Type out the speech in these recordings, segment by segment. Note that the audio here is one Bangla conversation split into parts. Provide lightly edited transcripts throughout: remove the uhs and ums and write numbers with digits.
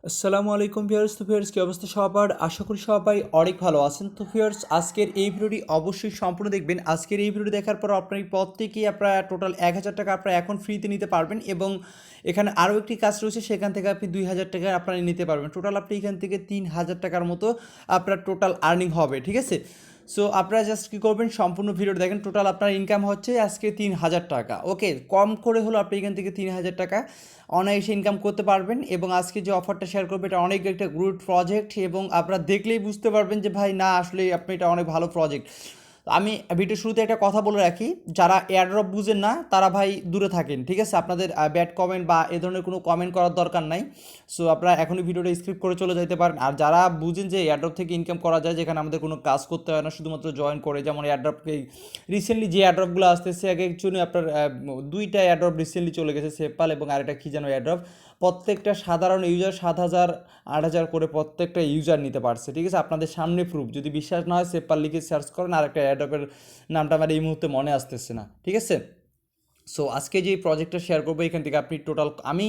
আসসালামু আলাইকুম ভিউয়ার্স। তো ভিউয়ার্স, কি অবস্থা সবার? আশা করি সবাই অনেক ভালো আছেন। তো ভিউয়ার্স, আজকের এই ভিডিওটি অবশ্যই সম্পূর্ণ দেখবেন। আজকের এই ভিডিওটি দেখার পর আপনার প্রত্যেকেই আপনারা টোটাল 1000 টাকা আপনারা এখন ফ্রিতে নিতে পারবেন এবং এখানে আরও একটি কাজ রয়েছে, সেখান থেকে আপনি 2000 টাকা আপনারা নিতে পারবেন। টোটাল আপনি এখান থেকে 3000 টাকার মতো আপনার টোটাল আর্নিং হবে, ঠিক আছে? সো আপনারা জাস্ট কী করবেন, সম্পূর্ণ ভিডিওটা দেখেন। টোটাল আপনার ইনকাম হচ্ছে আজকে 3000 টাকা। ওকে, কম করে হলো আপনি এখান থেকে 3000 টাকা অনায়াসে ইনকাম করতে পারবেন। এবং আজকে যে অফারটা শেয়ার করবে এটা অনেক একটা গুড প্রজেক্ট এবং আপনারা দেখলেই বুঝতে পারবেন যে ভাই না, আসলে আপনি এটা অনেক ভালো প্রজেক্ট। আমি ভিডিওর শুরুতে একটা কথা বলে রাখি, যারা এয়ারড্রপ বুঝেন না তারা ভাই দূরে থাকেন, ঠিক আছে? আপনাদের ব্যাড কমেন্ট বা এ ধরনের কোনো কমেন্ট করার দরকার নাই। সো আপনারা এখনই ভিডিওটা স্ক্রিপ্ট করে চলে যেতে পারেন। আর যারা বুঝেন যে এয়ারড্রপ থেকে ইনকাম করা যায়, যেখানে আমাদের কোনো কাজ করতে হয় না, শুধুমাত্র জয়েন করে, যেমন এয়ারড্রপকে রিসেন্টলি যে এয়ারড্রপগুলো আসতেছে, এক একজনই আপনার দুইটা এয়ারড্রপ রিসেন্টলি চলে গেছে, সেপাল এবং আরেকটা কী যেন এয়ারড্রপ। প্রত্যেকটা সাধারণ ইউজার 7,000 8,000 করে প্রত্যেকটা ইউজার নিতে পারছে, ঠিক আছে? আপনাদের সামনে প্রুফ, যদি বিশ্বাস না হয় সেপাল লিখে সার্চ করেন। আর একটা এয়ারড্রপের নামটা আমার এই মুহূর্তে মনে আসতেছে না, ঠিক আছে? সো আজকে যে প্রজেক্টটা শেয়ার করবো, এখান থেকে আপনি টোটাল, আমি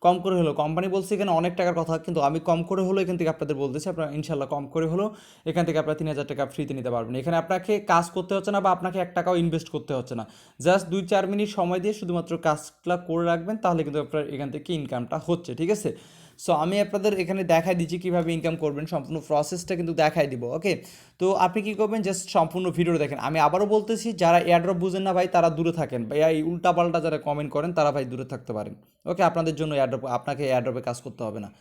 কম করে হলো, কোম্পানি বলছে এখানে অনেক টাকার কথা, কিন্তু আমি কম করে হলো এখান থেকে আপনাদের বলতেছি, আপনারা ইনশাল্লাহ কম করে হলো এখান থেকে আপনারা 3000 টাকা ফ্রিতে নিতে পারবেন। এখানে আপনাকে কাজ করতে হচ্ছে না বা আপনাকে 1 টাকাও ইনভেস্ট করতে হচ্ছে না। জাস্ট 2-4 মিনিট সময় দিয়ে শুধুমাত্র কাজটা করে রাখবেন, তাহলে কিন্তু আপনার এখান থেকে ইনকামটা হচ্ছে, ঠিক আছে? সো আমি আপনাদের এখানে দেখাই দিচ্ছি কীভাবে ইনকাম করবেন, সম্পূর্ণ প্রসেসটা কিন্তু দেখাই দিব। ওকে, তো আপনি কী করবেন, জাস্ট সম্পূর্ণ ভিডিও দেখেন। আমি আবারও বলতেছি, যারা এয়ারড্রপ বুঝেন না ভাই তারা দূরে থাকেন, ভাই এই উল্টাপাল্টা যারা কমেন্ট করেন তারা ভাই দূরে থাকতে পারেন। ওকে, আপনাদের জন্য এয়ারড্রপ, আপনাকে এয়ারড্রপে কাজ করতে হবে না।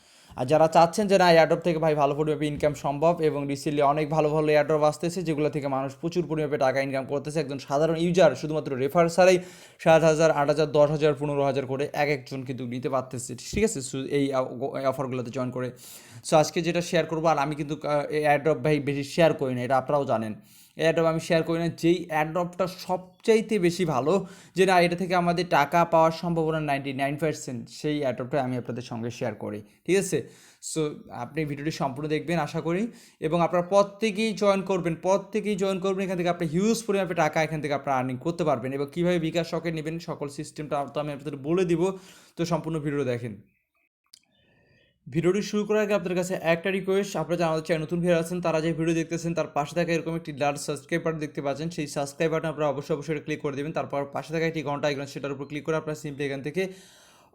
আর যারা চাচ্ছেন যে না, এয়ারড্রপ থেকে ভাই ভালো পরিমাণে ইনকাম সম্ভব, এবং রিসেন্টলি অনেক ভালো ভালো এয়ারড্রপ আসতেছে যেগুলো থেকে মানুষ প্রচুর পরিমাণে টাকা ইনকাম করতেছে, একজন সাধারণ ইউজার শুধুমাত্র রেফার ছাড়াই 7,000 8,000 10,000 15,000 করে এক একজন কিন্তু নিতে পারতেছে, ঠিক আছে? এই অফারগুলোতে জয়েন করে। সো আজকে যেটা শেয়ার করবো, আর আমি কিন্তু এয়ারড্রপ ভাই বেশি শেয়ার করি না, এটা আপনারাও জানেন। এয়ারড্রপ আমি শেয়ার করি না, যেই এয়ারড্রপটা সবচাইতে বেশি ভালো, যে না এটা থেকে আমাদের টাকা পাওয়ার সম্ভাবনা 99%, সেই এয়ারড্রপটা আমি আপনাদের সঙ্গে শেয়ার করি, ঠিক আছে? সো আপনি ভিডিওটি সম্পূর্ণ দেখবেন আশা করি, এবং আপনারা প্রত্যেকেই জয়েন করবেন, এখান থেকে আপনি হিউজ পরিমাণে টাকা এখান থেকে আপনারা আর্নিং করতে পারবেন। এবং কীভাবে বিকাশ সকেট নেবেন সকল সিস্টেমটা তো আমি আপনাদের বলে দিব। তো সম্পূর্ণ ভিডিও দেখেন। ভিডিওটি শুরু করার আগে আপনাদের কাছে একটা রিকোয়েস্ট, আপনারা যারা আমাদের চ্যানেল নতুন ভিডিও আছেন তারা যে ভিডিও দেখতেছেন তার পাশে থাকা এরকম একটি লার্জ সাবস্ক্রাইব বাটন দেখতে পাচ্ছেন, সেই সাবস্ক্রাইব বাটন আপনারা অবশ্যই ক্লিক করে দেবেন। তারপর পাশে থাকা একটি ঘন্টা আইকন, সেটার উপর ক্লিক করে আপনারা সিম্পলি এখান থেকে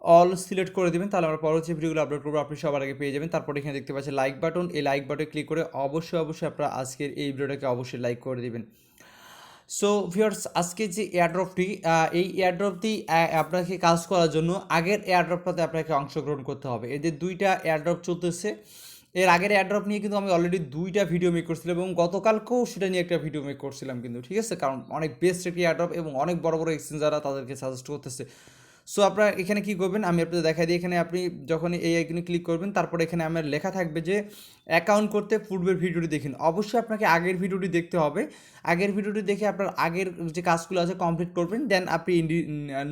অল সিলেক্ট করে দেবেন, তাহলে আমরা পরবর্তী ভিডিওগুলো আপলোড করবো আপনি সবার আগে পেয়ে যাবেন। তারপর এখানে দেখতে পাচ্ছেন লাইক বাটন, এই লাইক বাটনে ক্লিক করে অবশ্যই আপনারা আজকের এই ভিডিওটাকে অবশ্যই লাইক করে দেবেন। সো ভিউয়ার্স, আজকে যে এয়ারড্রপটি, এই এয়ারড্রপটি আপনাকে কাজ করার জন্য আগের এয়ারড্রপটাতে আপনাকে অংশগ্রহণ করতে হবে। এদের দুইটা এয়ারড্রপ চলতেছে। এর আগের এয়ারড্রপ নিয়ে কিন্তু আমি অলরেডি দুইটা ভিডিও মেক করছিলাম, এবং গতকালকেও সেটা নিয়ে একটা ভিডিও মেক করছিলাম কিন্তু, ঠিক আছে? কারণ অনেক বেস্ট একটি এয়ারড্রপ এবং অনেক বড় বড় এক্সচেঞ্জাররা তাদেরকে সাজেস্ট করতেছে। সো আপনারা এখানে কী করবেন, আমি আপনাদের দেখাই দিই। এখানে আপনি যখন এই আইকনে ক্লিক করবেন, তারপরে এখানে আমার লেখা থাকবে যে অ্যাকাউন্ট করতে পূর্বের ভিডিওটি দেখুন। অবশ্যই আপনাকে আগের ভিডিওটি দেখতে হবে। আগের ভিডিওটি দেখে আপনার আগের যে কাজগুলো আছে কমপ্লিট করবেন, দেন আপনি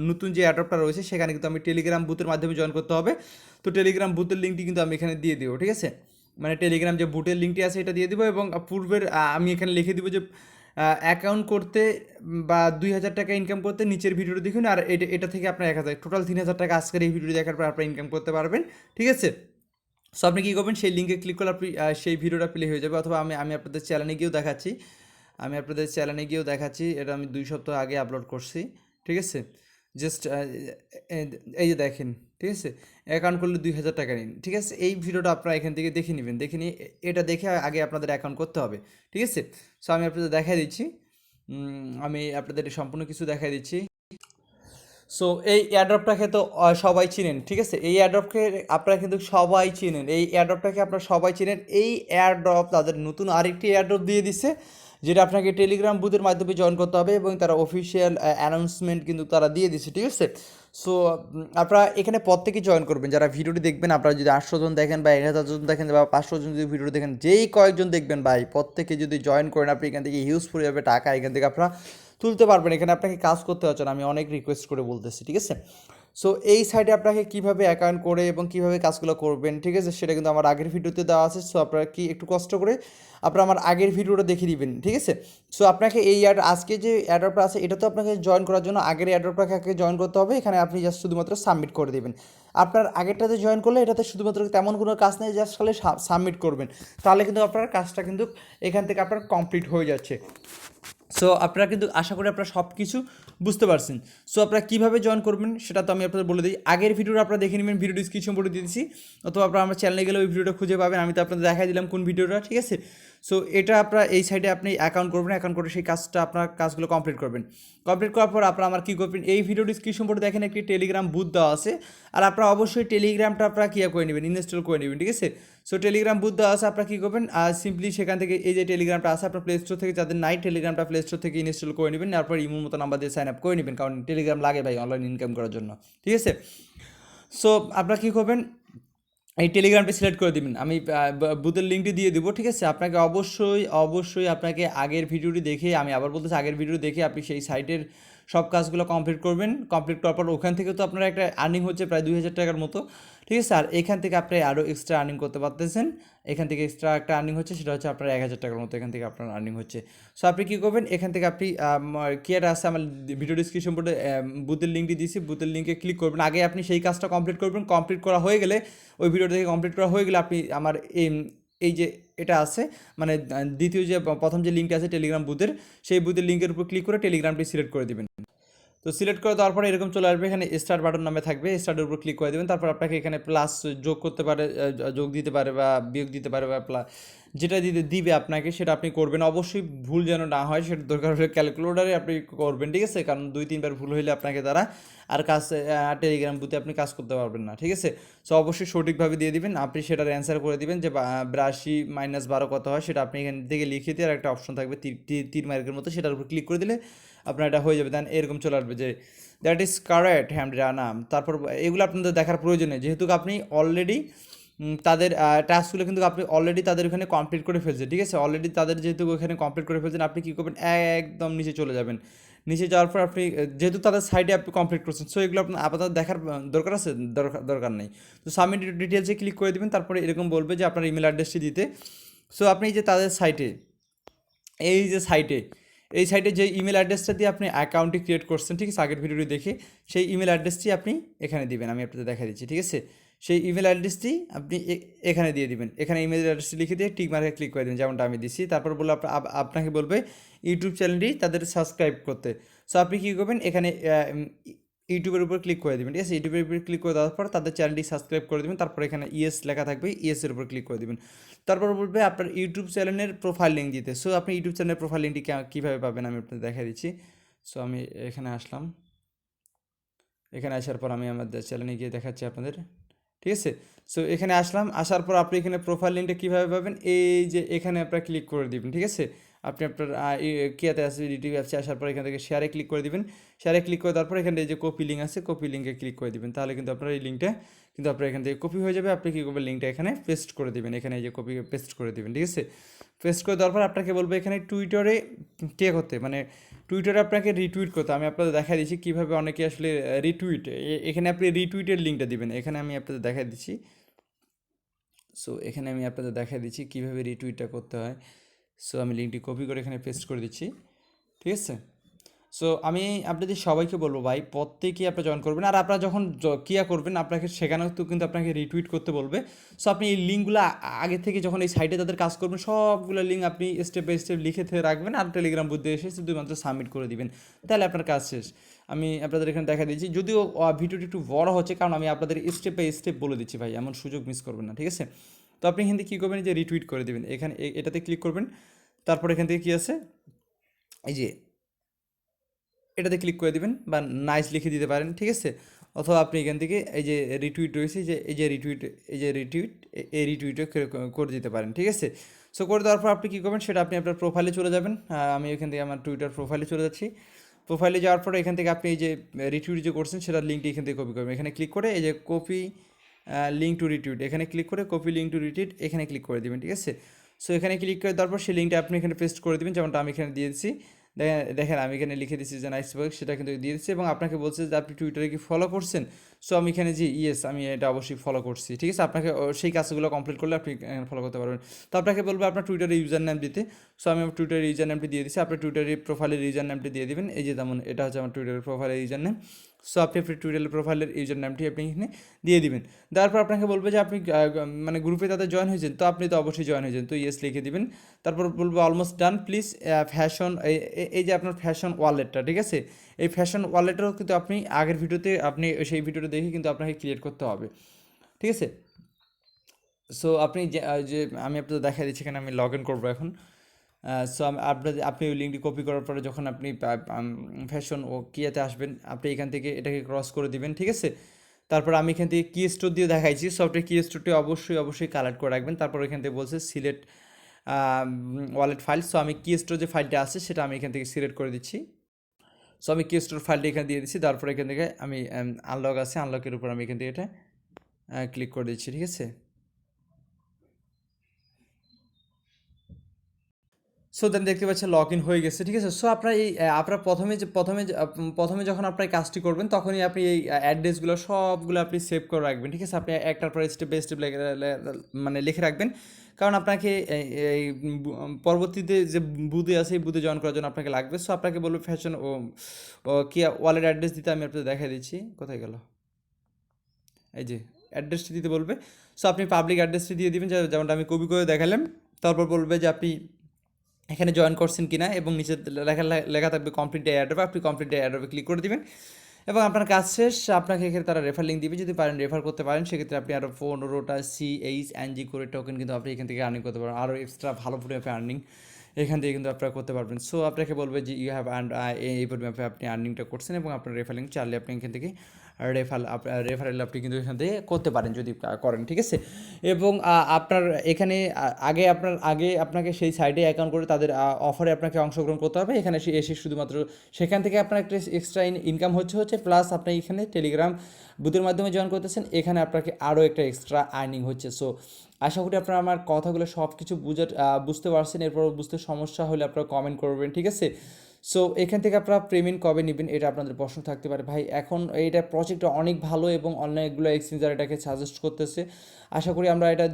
নতুন যে অ্যাড্রপটা রয়েছে সেখানে কিন্তু আমি টেলিগ্রাম বুথের মাধ্যমে জয়েন করতে হবে। তো টেলিগ্রাম বুথের লিঙ্কটি কিন্তু আমি এখানে দিয়ে দেবো, ঠিক আছে? মানে টেলিগ্রাম যে বুটের লিঙ্কটি আছে এটা দিয়ে দেবো, এবং পূর্বের আমি এখানে লিখে দেবো যে অ্যাকাউন্ট করতে বা 2,000 টাকা ইনকাম করতে নিচের ভিডিওটি দেখুন, আর এটা থেকে আপনার 1,000, টোটাল 3,000 টাকা আজকের এই ভিডিওটি দেখার পর আপনারা ইনকাম করতে পারবেন, ঠিক আছে? সো আপনি কী করবেন, সেই লিঙ্কে ক্লিক করলে আপনি সেই ভিডিওটা প্লে হয়ে যাবে, অথবা আমি আপনাদের চ্যানেলে গিয়েও দেখাচ্ছি। এটা আমি 2 সপ্তাহ আগে আপলোড করছি, ঠিক আছে? জাস্ট এই যে দেখেন, ঠিক আছে? অ্যাকাউন্ট করলে 2,000 টাকা নিন, ঠিক আছে? এই ভিডিওটা আপনারা এখান থেকে দেখে নেবেন, দেখে নিয়ে এটা দেখে আগে আপনাদের অ্যাকাউন্ট করতে হবে, ঠিক আছে? সো আমি আপনাদের দেখাই দিচ্ছি, আমি আপনাদের সম্পূর্ণ কিছু দেখাই দিচ্ছি। সো এই এয়ারড্রপটাকে তো সবাই চিনেন, ঠিক আছে? এই এয়ারড্রপকে আপনারা কিন্তু সবাই চিনেন, এই এয়ারড্রপটাকে আপনারা সবাই চিনেন। এই এয়ারড্রপ তাদের নতুন আরেকটি এয়ারড্রপ দিয়ে দিছে, যেটা আপনাকে টেলিগ্রাম বুথের মাধ্যমে জয়েন করতে হবে, এবং তারা অফিসিয়াল অ্যানাউন্সমেন্ট কিন্তু তারা দিয়ে দিচ্ছে, ঠিক আছে? সো আপনারা এখানে প্রত্যেকেই জয়েন করবেন, যারা ভিডিওটি দেখবেন। আপনারা যদি 800 জন দেখেন বা 1,000 জন দেখেন বা 500 জন যদি ভিডিও দেখেন, যেই কয়েকজন দেখবেন ভাই, প্রত্যেকে যদি জয়েন করেন, আপনি এখান থেকে ইউজফুল হবে টাকা এখান থেকে আপনারা তুলতে পারবেন। এখানে আপনাকে কাজ করতে হচ্ছে না, আমি অনেক রিকোয়েস্ট করে বলতেছি, ঠিক আছে? সো এই সাইডে আপনাকে কীভাবে অ্যাকাউন্ট করে এবং কীভাবে কাজগুলো করবেন, ঠিক আছে, সেটা কিন্তু আমার আগের ভিডিওতে দেওয়া আছে। সো আপনারা কি একটু কষ্ট করে আপনারা আমার আগের ভিডিওটা দেখে দিবেন, ঠিক আছে। সো আপনাকে এই আজকে যে অ্যাড্রপটা আছে এটা তো আপনাকে জয়েন করার জন্য আগের অ্যাড্রপটাকে জয়েন করতে হবে। এখানে আপনি জাস্ট শুধুমাত্র সাবমিট করে দেবেন। আপনার আগেরটাতে জয়েন করলে এটাতে শুধুমাত্র তেমন কোনো কাজ নেই, জাস্ট খালি সাবমিট করবেন, তাহলে কিন্তু আপনার কাজটা কিন্তু এখান থেকে আপনার কমপ্লিট হয়ে যাচ্ছে। সো আপনারা কিন্তু আশা করি আপনারা সব কিছু বুঝতে পারছেন। সো আপনারা কীভাবে জয়েন করবেন সেটা তো আমি আপনাদের বলে দিই। আগের ভিডিওটা আপনারা দেখে নেবেন, ভিডিও ডিসক্রিপশন বোর্ডে দিয়ে দিচ্ছি, অথবা আপনারা আমার চ্যানেলে গেলে ওই ভিডিওটা খুঁজে পাবেন। আমি তো আপনাদের দেখাই দিলাম কোন ভিডিওটা, ঠিক আছে। সো এটা আপনারা এই সাইডে আপনি অ্যাকাউন্ট করবেন, অ্যাকাউন্ট করে সেই কাজটা আপনার কাজগুলো কমপ্লিট করবেন। কমপ্লিট করার পর আপনারা আমার কী করবেন, এই ভিডিও ডিসক্রিপশন বোর্ডে দেখেন একটি টেলিগ্রাম বুথ দেওয়া আছে, আর আপনারা অবশ্যই টেলিগ্রামটা আপনারা কী করে নেবেন, ইনস্টল করে নেবেন, ঠিক আছে। সো টেলিগ্রাম বুথ দেওয়া আছে, আপনারা কী করবেন, আর সিম্পলি সেখান থেকে এই যে টেলিগ্রামটা আছে আপনার প্লে স্টোর থেকে, যাদের নাই টেলিগ্রামটা প্লে স্টোর থেকে ইনস্টল করে নেবেন, তারপর ইমোর মতো নাম্বার দিয়ে সাইন আপ করে নেবেন, কারণ টেলিগ্রাম লাগে ভাই অনলাইন ইনকাম করার জন্য, ঠিক আছে। সো আপনারা কী করবেন, এই টেলিগ্রামটা সিলেক্ট করে দিবেন, আমি বুথের লিঙ্কটি দিয়ে দেবো, ঠিক আছে। আপনাকে অবশ্যই আপনাকে আগের ভিডিওটি দেখে, আমি আবার বলতেছি আগের ভিডিও দেখে আপনি সেই সাইটের সব কাজগুলো কমপ্লিট করবেন। কমপ্লিট করার পর ওখান থেকে তো আপনার একটা আর্নিং হচ্ছে প্রায় 2000 টাকার মতো, ঠিক আছে। আর এখান থেকে আপনি আরও এক্সট্রা আর্নিং করতে পারতেছেন। এখান থেকে এক্সট্রা একটা আর্নিং হচ্ছে, সেটা হচ্ছে আপনার 1000 টাকার মতো এখান থেকে আপনার আর্নিং হচ্ছে। সো আপনি কী করবেন, এখান থেকে আপনি কি একটা আছে আমার ভিডিও ডিসক্রিপশন বোর্ডে বুথের লিঙ্কটি দিয়েছি, বুথের লিঙ্কে ক্লিক করবেন। আগে আপনি সেই কাজটা কমপ্লিট করবেন, কমপ্লিট করা হয়ে গেলে ওই ভিডিওটা থেকে কমপ্লিট করা হয়ে গেলে আপনি আমার এই যে এটা আছে মানে দ্বিতীয় যে প্রথম যে লিঙ্কটা আছে টেলিগ্রাম বুথের, সেই বুথের লিঙ্কের উপর ক্লিক করে টেলিগ্রামটি সিলেক্ট করে দেবেন। তো সিলেক্ট করে দেওয়ার পরে এরকম চলে আসবে, এখানে স্টার্ট বাটন নামে থাকবে, স্টার্টের উপর ক্লিক করে দেবেন। তারপর আপনাকে এখানে প্লাস যোগ করতে পারে, যোগ দিতে পারে বা বিয়োগ দিতে পারে, বা যেটা দিবে আপনাকে সেটা আপনি করবেন। অবশ্যই ভুল যেন না হয় সেটা দরকার হলে ক্যালকুলেটারে আপনি করবেন, ঠিক আছে, কারণ 2-3বার ভুল হইলে আপনাকে তারা আর কাজ টেলিগ্রাম বুথে আপনি কাজ করতে পারবেন না, ঠিক আছে। সো অবশ্যই সঠিকভাবে দিয়ে দিবেন, আপনি সেটার অ্যান্সার করে দিবেন যে 82 - 12 কত হয় সেটা আপনি এখান থেকে লিখে দিয়ে, আর একটা অপশন থাকবে তীর মার্কের মতো, সেটার উপর ক্লিক করে দিলে আপনার এটা হয়ে যাবে। দেন এরকম চলে আসবে যে দ্যাট ইজ কারেক্ট হ্যান্ড নাম। তারপর এগুলো আপনাদের দেখার প্রয়োজন নেই, যেহেতু আপনি অলরেডি তাদের টাস্কগুলো কিন্তু আপনি অলরেডি তাদের ওখানে কমপ্লিট করে ফেলছেন, ঠিক আছে। অলরেডি তাদের যেহেতু ওখানে কমপ্লিট করে ফেলছেন, আপনি কী করবেন, একদম নিচে চলে যাবেন। নিচে যাওয়ার পর আপনি যেহেতু তাদের সাইডে আপনি কমপ্লিট করছেন, সো এগুলো আপনার আপাতত দেখার দরকার আছে, দরকার নেই। তো সাবমিট ডিটেলসে ক্লিক করে দেবেন, তারপরে এরকম বলবে যে আপনার ইমেল অ্যাড্রেসটি দিতে। সো আপনি যে তাদের সাইটে এই সাইটে যে ইমেল অ্যাড্রেসটা দিয়ে আপনি অ্যাকাউন্টটি ক্রিয়েট করছেন, ঠিক আছে, আগের ভিডিওটি দেখে সেই ইমেল অ্যাড্রেসটি আপনি এখানে দিবেন, আমি আপনাদের দেখা দিচ্ছি, ঠিক আছে। সেই ইমেল অ্যাড্রেসটি আপনি এখানে দিয়ে দিবেন, এখানে ইমেল অ্যাড্রেসটি লিখে দিয়ে টিক মার্কে ক্লিক করে দেবেন, যেমনটা আমি দিচ্ছি। তারপর বললো আপনাকে বলবে ইউটিউব চ্যানেলটি তাদের সাবস্ক্রাইব করতে। সো আপনি কী করবেন, এখানে ইউটিউবের উপর ক্লিক করে দেবেন, ঠিক আছে। ইউটিউবের উপর ক্লিক করে দেওয়ার পর তাদের চ্যানেলটি সাবস্ক্রাইব করে দেবেন, তারপর এখানে ইয়েস লেখা থাকবে, ইয়েসের উপর ক্লিক করে দেবেন। তারপর বলবে আপনার ইউটিউব চ্যানেলের প্রোফাইল লিঙ্ক দিতে। সো আপনি ইউটিউব চ্যানেলের প্রোফাইল লিঙ্কটি কীভাবে পাবেন আমি আপনাদের দেখা দিচ্ছি। সো আমি এখানে আসলাম, এখানে আসার পর আমি আমাদের চ্যানেলে গিয়ে দেখাচ্ছি আপনাদের, ঠিক আছে। সো এখানে আসার পর আপনি এখানে প্রোফাইল লিঙ্কটা কীভাবে পাবেন, এই যে এখানে আপনারা ক্লিক করে দিবেন, ঠিক আছে। আপনি আপনার কিয়াতে আসবে ইউটিউব অ্যাপসে আসার পর এখান থেকে শেয়ারে ক্লিক করে দিবেন। শেয়ারে ক্লিক করে দেওয়ার পর এখানে এই যে কপি লিঙ্ক আছে, কপি লিঙ্কে ক্লিক করে দিবেন, তাহলে কিন্তু আপনার এই লিঙ্কটা কিন্তু আপনার এখান থেকে কপি হয়ে যাবে। আপনি কী করবেন, লিঙ্কটা এখানে পেস্ট করে দেবেন, এখানে এই যে কপি পেস্ট করে দেবেন, ঠিক আছে। পেস্ট করে দেওয়ার পর আপনাকে বলবে এখানে টুইটারে কে করতে, মানে টুইটারে আপনাকে রিটুইট করতে। আমি আপনাদের দেখা দিচ্ছি কীভাবে অনেকে আসলে রিটুইট, এখানে আপনি রিটুইটের লিঙ্কটা দিবেন, এখানে আমি আপনাদের দেখা দিচ্ছি। সো এখানে আমি আপনাদের দেখা দিচ্ছি কীভাবে রিটুইটটা করতে হয়। সো আমি লিঙ্কটি কপি করে এখানে পেস্ট করে দিচ্ছি, ঠিক আছে। সো আমি আপনাদের সবাইকে বলবো ভাই প্রত্যেকেই আপনারা জয়েন করবেন, আর আপনারা যখন কিয়া করবেন আপনাকে সেখানেও তো কিন্তু আপনাকে রিটুইট করতে বলবে। সো আপনি এই লিঙ্কগুলো আগে থেকে যখন এই সাইটে তাদের কাজ করবেন সবগুলো লিঙ্ক আপনি স্টেপ বাই স্টেপ লিখে রাখবেন, আর টেলিগ্রাম বুথে এসে শুধুমাত্র সাবমিট করে দিবেন, তাহলে আপনার কাজ শেষ। আমি আপনাদের এখানে দেখা দিচ্ছি, যদিও ভিডিওটি একটু বড় হচ্ছে, কারণ আমি আপনাদের স্টেপ বাই স্টেপ বলে দিচ্ছি ভাই, এমন সুযোগ মিস করবেন না, ঠিক আছে। তো আপনি এখান থেকে কী করবেন, যে রিটুইট করে দেবেন, এখানে এটাতে ক্লিক করবেন। তারপর এখান থেকে কী আছে, এই যে এটাতে ক্লিক করে দিবেন, বা নাইস লিখে দিতে পারেন, ঠিক আছে। অথবা আপনি এখান থেকে এই যে রিটুইট রয়েছে, এই যে রিটুইট এই রিটুইটও করে দিতে পারেন, ঠিক আছে। সো করে দেওয়ার পর আপনি কী করবেন, সেটা আপনি আপনার প্রোফাইলে চলে যাবেন। আমি এখান থেকে আমার টুইটার প্রোফাইলে চলে যাচ্ছি। প্রোফাইলে যাওয়ার পরে এখান থেকে আপনি এই যে রিটুইট যে করছেন সেটার লিঙ্কটি এখান থেকে কপি করবেন, এখানে ক্লিক করে এই যে কপি লিঙ্ক টু রিটুইট, এখানে ক্লিক করে কপি লিঙ্ক টু রিটুইট এখানে ক্লিক করে দেবেন, ঠিক আছে। সো এখানে ক্লিক করে দেওয়ার পর সেই লিঙ্কটা আপনি এখানে পেস্ট করে দেবেন, যেমনটা আমি এখানে দিয়েছি। দেখেন আমি এখানে লিখে দিচ্ছি যে নাইস ওয়ার্ক, সেটা কিন্তু দিয়ে দিচ্ছি, এবং আপনাকে বলছে যে আপনি টুইটারে কি ফলো করছেন। সো আমি এখানে যে ইয়েস, আমি এটা অবশ্যই ফলো করছি, ঠিক আছে। আপনাকে সেই কাজগুলো কমপ্লিট করলে আপনি ফলো করতে পারবেন। তো আপনাকে বলবো আপনার টুইটারে ইউজার নেম দিতে। সো আমি আমার টুইটারের ইউজার নেমটি দিয়ে দিচ্ছি, আপনার টুইটারের প্রোফাইলের ইউজার নেমটি দিয়ে দিবেন। এই যে যেমন এটা হচ্ছে আমার টুইটারের প্রোফাইলের ইউজার নেম। সো আপনি আপনার টুইটারের প্রোফাইলের ইউজার নামটি আপনি এখানে দিয়ে দিবেন। দেওয়ার পর আপনাকে বলবে যে আপনি মানে গ্রুপে তাদের জয়েন হয়েছেন, তো আপনি তো অবশ্যই জয়েন হয়েছেন, তো ইয়েস লিখে দিবেন। তারপর বলবো অলমোস্ট ডান, প্লিজ ফ্যাশন, এই যে আপনার ফ্যাশন ওয়ালেটটা, ঠিক আছে, এই ফ্যাশন ওয়ালেটটাও কিন্তু আপনি আগের ভিডিওতে আপনি সেই ভিডিওটা দেখে কিন্তু আপনাকে ক্রিয়েট করতে হবে, ঠিক আছে। সো আপনি যে আমি আপনাদের দেখা দিচ্ছি, এখানে আমি লগ ইন করবো এখন। সো আপনি ওই লিঙ্কটি কপি করার পরে যখন আপনি ফ্যাশন ও কিয়াতে আসবেন, আপনি এখান থেকে এটাকে ক্রস করে দিবেন, ঠিক আছে। তারপর আমি এখান থেকে কি স্টোর দিয়ে দেখাইছি, সফটওয়্যার কি স্টোরটি অবশ্যই কালেক্ট করে রাখবেন। তারপর এখান থেকে বলছে সিলেক্ট ওয়ালেট ফাইল। সো আমি কি স্টোর যে ফাইলটা আছে সেটা আমি এখান থেকে সিলেক্ট করে দিচ্ছি। সো আমি কি স্টোর ফাইলটা এখানে দিয়ে দিচ্ছি। তারপর এখান থেকে আমি আনলক আছে, আনলকের উপর আমি এখান থেকে এটা ক্লিক করে দিচ্ছি, ঠিক আছে। সো দেন দেখতে পাচ্ছেন লগ ইন হয়ে গেছে, ঠিক আছে। সো আপনার এই আপনার প্রথমে যখন আপনার এই কাজটি করবেন, তখনই আপনি এই অ্যাড্রেসগুলো সবগুলো আপনি সেভ করে রাখবেন, ঠিক আছে। আপনি একটার পর স্টেপ বাই স্টেপ মানে লিখে রাখবেন, কারণ আপনাকে এই পরবর্তীতে যে বুথে আছে এই বুথে জয়েন করার জন্য আপনাকে লাগবে। সো আপনাকে বলবো ফ্যাশন ও কি ওয়ালেট অ্যাড্রেস দিতে, আমি আপনাদের দেখা দিচ্ছি, কোথায় গেল, এই যে অ্যাড্রেসটি দিতে বলবে। সো আপনি পাবলিক অ্যাড্রেসটি দিয়ে দিবেন, যেমনটা আমি কপি করে দেখালাম। তারপর বলবে যে আপনি এখানে জয়েন করছেন কিনা, এবং নিচে লেখা লেখা থাকবে কমপ্লিট এয়ারড্রপে, আপনি কমপ্লিট এয়ারড্রপে ক্লিক করে দিবেন, এবং আপনার কাজ শেষ। আপনাকে এখানে তারা রেফার লিঙ্ক দিবে, যদি পারেন রেফার করতে পারেন, সেক্ষেত্রে আপনি আরও 15টা CHNG করে টোকেন কিন্তু আপনি এখান থেকে আর্নিং করতে পারেন, আরও এক্সট্রা ভালো পরিমাপে আর্নিং এখান থেকে কিন্তু আপনারা করতে পারবেন। সো আপনাকে বলবে যে ইউ হ্যাভ আর্ন, এই পরিমাপে আপনি আর্নিংটা করছেন, এবং আপনার রেফার লিঙ্ক চাইলে আপনি এখান থেকে রেফারেল আপনি কিন্তু এখান থেকে করতে পারেন যদি করেন, ঠিক আছে। এবং আপনার এখানে আগে আপনাকে সেই সাইডে অ্যাকাউন্ট করে তাদের অফারে আপনাকে অংশগ্রহণ করতে হবে। এখানে এসে শুধুমাত্র সেখান থেকে আপনার একটা এক্সট্রা ইনকাম হচ্ছে, প্লাস আপনি এখানে টেলিগ্রাম বুথের মাধ্যমে জয়েন করতেছেন, এখানে আপনাকে আরও একটা এক্সট্রা আর্নিং হচ্ছে। সো আশা করি আপনারা আমার কথাগুলো সব কিছু বুঝতে পারছেন। এরপর বুঝতে সমস্যা হলে আপনারা কমেন্ট করবেন, ঠিক আছে। সো এখান থেকে আপনারা পেমেন্ট কবে নেবেন, এটা আপনাদের প্রশ্ন থাকতে পারে। ভাই এখন এইটা প্রজেক্টটা অনেক ভালো, এবং অনেকগুলো এক্সচেঞ্জার এটাকে সাজেস্ট করতেছে। আশা করি আমরা এটা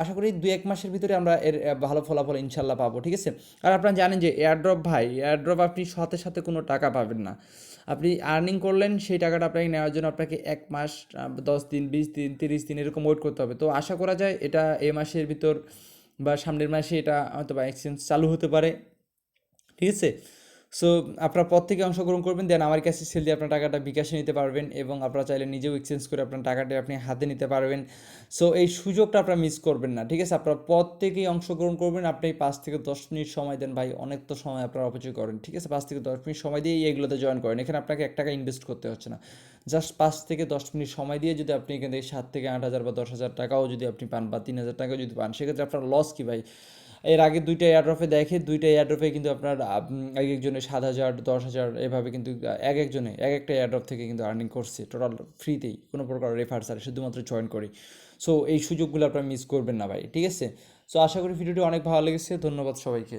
আশা করি 2-1 মাসের ভিতরে আমরা এর ভালো ফলাফল ইনশাল্লাহ পাবো, ঠিক আছে। আর আপনারা জানেন যে এয়ারড্রপ আপনি সাথে সাথে কোনো টাকা পাবেন না। আপনি আর্নিং করলেন, সেই টাকাটা আপনাকে নেওয়ার জন্য আপনাকে 1 মাস, 10 দিন, 20 দিন, 30 দিন এরকম ওয়েট করতে হবে। তো আশা করা যায় এটা এই মাসের ভিতর বা সামনের মাসে এটা হয়তো বা এক্সচেঞ্জ চালু হতে পারে, ঠিক আছে। সো আপনারা প্রত্যেকে অংশগ্রহণ করবেন, দেন আমার কাছে সেল দিয়ে আপনার টাকাটা বিকাশে নিতে পারবেন, এবং আপনারা চাইলে নিজেও এক্সচেঞ্জ করে আপনার টাকাটা আপনি হাতে নিতে পারবেন। সো এই সুযোগটা আপনারা মিস করবেন না, ঠিক আছে। আপনারা প্রত্যেকেই অংশগ্রহণ করবেন। আপনি 5 থেকে 10 মিনিট সময় দেন, ভাই অনেক তো সময় আপনারা অপচয় করেন, ঠিক আছে। 5 থেকে 10 মিনিট সময় দিয়ে এগুলোতে জয়েন করেন, এখানে আপনাকে 1 টাকা ইনভেস্ট করতে হচ্ছে না। জাস্ট 5 থেকে 10 মিনিট সময় দিয়ে যদি আপনি এখান থেকে 7 থেকে 8 হাজার বা 10 হাজার টাকাও যদি আপনি পান, বা 3 হাজার টাকাও যদি পান, সেক্ষেত্রে আপনার লস কি ভাই। এর আগে দুইটা এয়ারড্রপে কিন্তু আপনার এক একজনে 7 হাজার, 10 হাজার এভাবে কিন্তু এক একটা এয়ারড্রপ থেকে কিন্তু আর্নিং করছে, টোটাল ফ্রিতেই, কোনো প্রকার রেফার ছাড়া, শুধুমাত্র জয়েন করি। সো এই সুযোগগুলো আপনারা মিস করবেন না ভাই, ঠিক আছে। সো আশা করি ভিডিওটি অনেক ভালো লেগেছে। ধন্যবাদ সবাইকে।